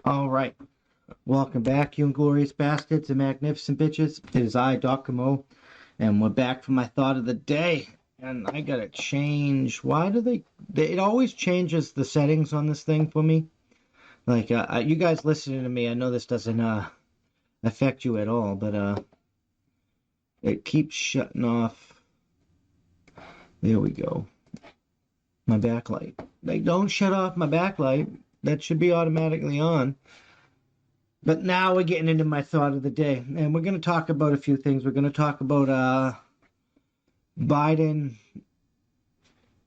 All right. Welcome back, you Inglorious Bastards and Magnificent Bitches. It is I, Dr. Mo, and we're back for my thought of the day. And I gotta change. Why do it always changes the settings on this thing for me. Like, you guys listening to me, I know this doesn't affect you at all, but it keeps shutting off. There we go. My backlight. Like, don't shut off my backlight. That should be automatically on. But now we're getting into my thought of the day, and we're going to talk about a few things. We're going to talk about Biden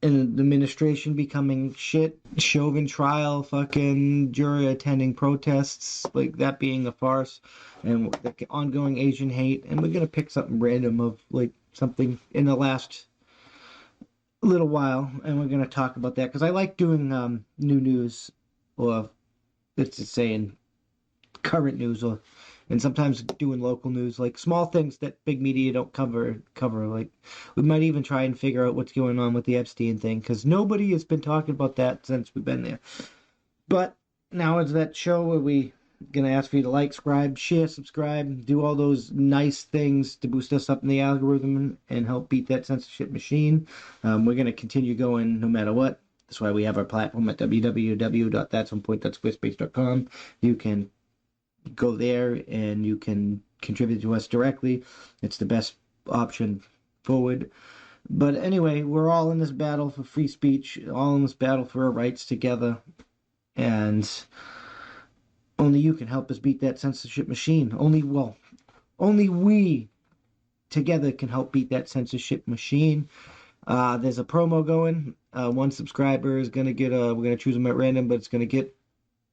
and the administration becoming shit, Chauvin trial, fucking jury attending protests, like that being a farce, and the ongoing Asian hate. And we're going to pick something random of like something in the last little while, and we're going to talk about that because I like doing new news, or let's just say in current news, and sometimes doing local news, like small things that big media don't cover. Like we might even try and figure out what's going on with the Epstein thing, because nobody has been talking about that since we've been there. But now it's that show where we gonna ask for you to like, subscribe, share, subscribe, do all those nice things to boost us up in the algorithm and help beat that censorship machine. We're gonna continue going no matter what. That's why we have our platform at www.thatsomepoint.squarespace.com. You can go there and you can contribute to us directly. It's the best option forward. But anyway, we're all in this battle for free speech, all in this battle for our rights together, and only you can help us beat that censorship machine. Only we together can help beat that censorship machine. There's a promo going. One subscriber is gonna get we're gonna choose them at random, but it's gonna get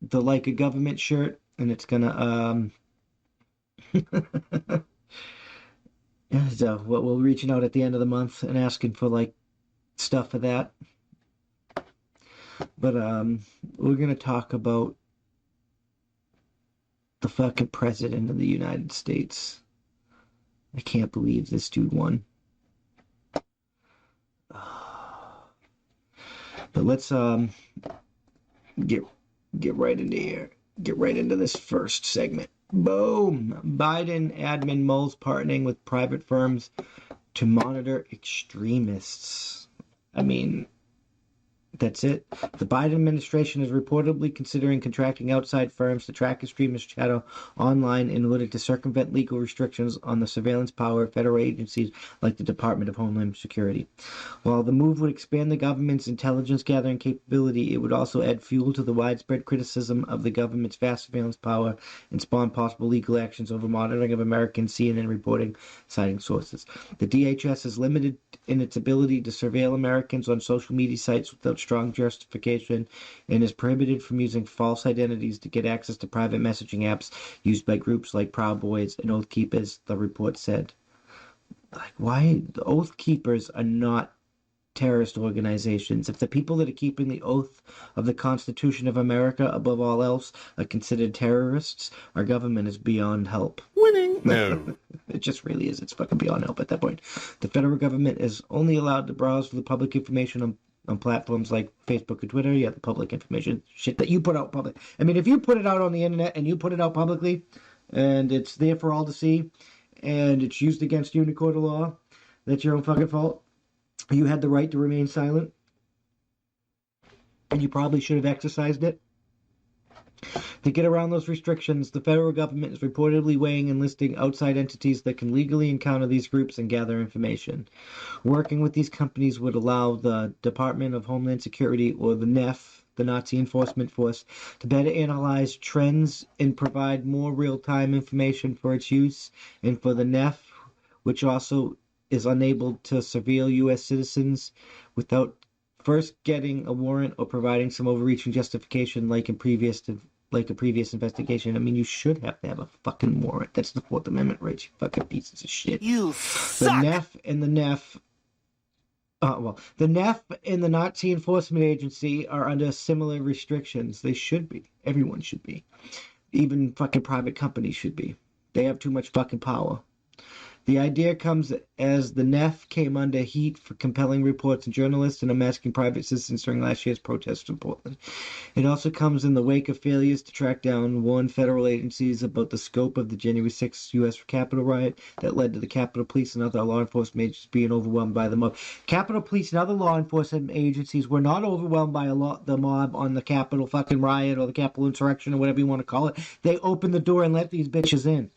the Like a Government shirt. And it's gonna so we're reaching out at the end of the month and asking for like stuff for that. But we're gonna talk about the fucking president of the United States. I can't believe this dude won. But let's get right into here. Get right into this first segment. Boom! Biden admin mulls partnering with private firms to monitor extremists. I mean, that's it. The Biden administration is reportedly considering contracting outside firms to track extremist chatter online in order to circumvent legal restrictions on the surveillance power of federal agencies like the Department of Homeland Security. While the move would expand the government's intelligence gathering capability, it would also add fuel to the widespread criticism of the government's vast surveillance power and spawn possible legal actions over monitoring of American CNN reporting, citing sources. The DHS is limited in its ability to surveil Americans on social media sites without strong justification and is prohibited from using false identities to get access to private messaging apps used by groups like Proud Boys and Oath Keepers, the report said. Like, why? The Oath Keepers are not terrorist organizations. If the people that are keeping the oath of the Constitution of America above all else are considered terrorists, our government is beyond help. Winning. No. It just really is. It's fucking beyond help at that point. The federal government is only allowed to browse for the public information on platforms like Facebook and Twitter. Yeah, the public information shit that you put out public. I mean, if you put it out on the internet and you put it out publicly and it's there for all to see and it's used against you in a court of law, that's your own fucking fault. You had the right to remain silent and you probably should have exercised it. To get around those restrictions, the federal government is reportedly weighing and listing outside entities that can legally encounter these groups and gather information. Working with these companies would allow the Department of Homeland Security, or the NEF, the Nazi Enforcement Force, to better analyze trends and provide more real-time information for its use, and for the NEF, which also is unable to surveil U.S. citizens without first getting a warrant or providing some overreaching justification like a previous investigation. I mean, you should have to have a fucking warrant. That's the Fourth Amendment right, you fucking pieces of shit. You suck! The NEF and the Nazi Enforcement Agency are under similar restrictions. They should be. Everyone should be. Even fucking private companies should be. They have too much fucking power. The idea comes as the NEF came under heat for compelling reports of journalists and unmasking private citizens during last year's protests in Portland. It also comes in the wake of failures to track down one federal agencies about the scope of the January 6th U.S. Capitol riot that led to the Capitol Police and other law enforcement agencies being overwhelmed by the mob. Capitol Police and other law enforcement agencies were not overwhelmed by the mob on the Capitol fucking riot or the Capitol insurrection or whatever you want to call it. They opened the door and let these bitches in.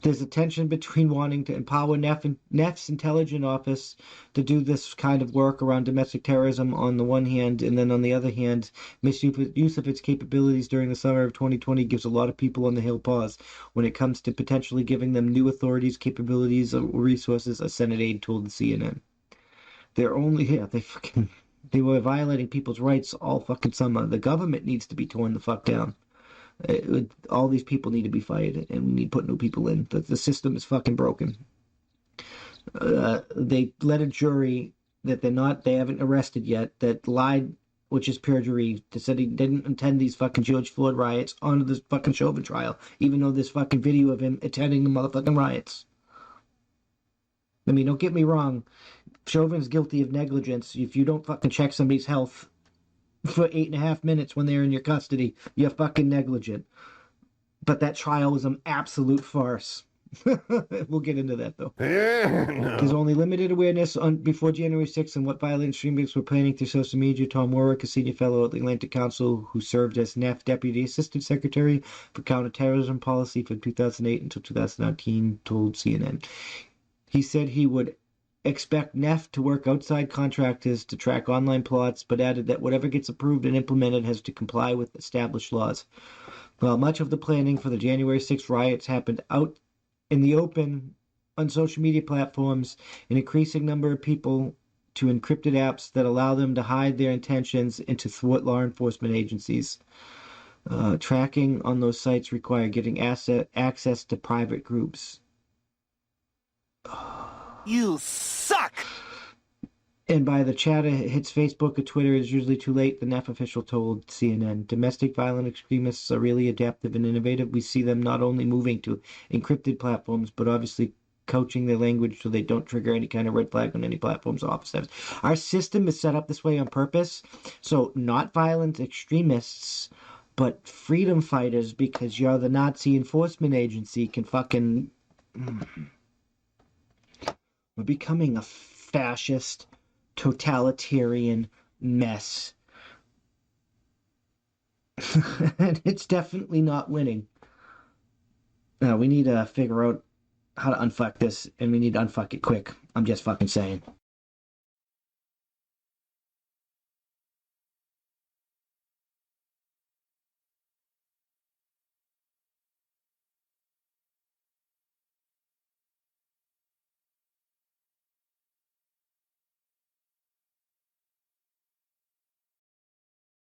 There's a tension between wanting to empower NEF's intelligence office to do this kind of work around domestic terrorism on the one hand, and then on the other hand, misuse of its capabilities during the summer of 2020 gives a lot of people on the Hill pause when it comes to potentially giving them new authorities, capabilities, or resources, a Senate aide told the CNN. They were violating people's rights all fucking summer. The government needs to be torn the fuck down. All these people need to be fired, and we need to put new people in. The system is fucking broken. They let a jury that they haven't arrested yet, that lied, which is perjury, that said he didn't attend these fucking George Floyd riots, onto this fucking Chauvin trial, even though there's fucking video of him attending the motherfucking riots. I mean, don't get me wrong, Chauvin's guilty of negligence. If you don't fucking check somebody's health for 8.5 minutes when they're in your custody, you're fucking negligent. But that trial was an absolute farce. We'll get into that, though. No. There's only limited awareness before January 6th on what violent extremists were planning through social media. Tom Warwick, a senior fellow at the Atlantic Council who served as NEF Deputy Assistant Secretary for Counterterrorism Policy from 2008 until 2019, told CNN. He said he would expect NEF to work outside contractors to track online plots, but added that whatever gets approved and implemented has to comply with established laws. While much of the planning for the January 6th riots happened out in the open on social media platforms, an increasing number of people to encrypted apps that allow them to hide their intentions and to thwart law enforcement agencies. Tracking on those sites require getting access to private groups. You suck! And by the chat it hits Facebook or Twitter, it's usually too late, the NEF official told CNN. Domestic violent extremists are really adaptive and innovative. We see them not only moving to encrypted platforms, but obviously coaching their language so they don't trigger any kind of red flag on any platforms or office apps. Our system is set up this way on purpose, so not violent extremists, but freedom fighters, because you're the Nazi enforcement agency, can fucking... We're becoming a fascist, totalitarian mess. And it's definitely not winning. We need to figure out how to unfuck this, and we need to unfuck it quick. I'm just fucking saying.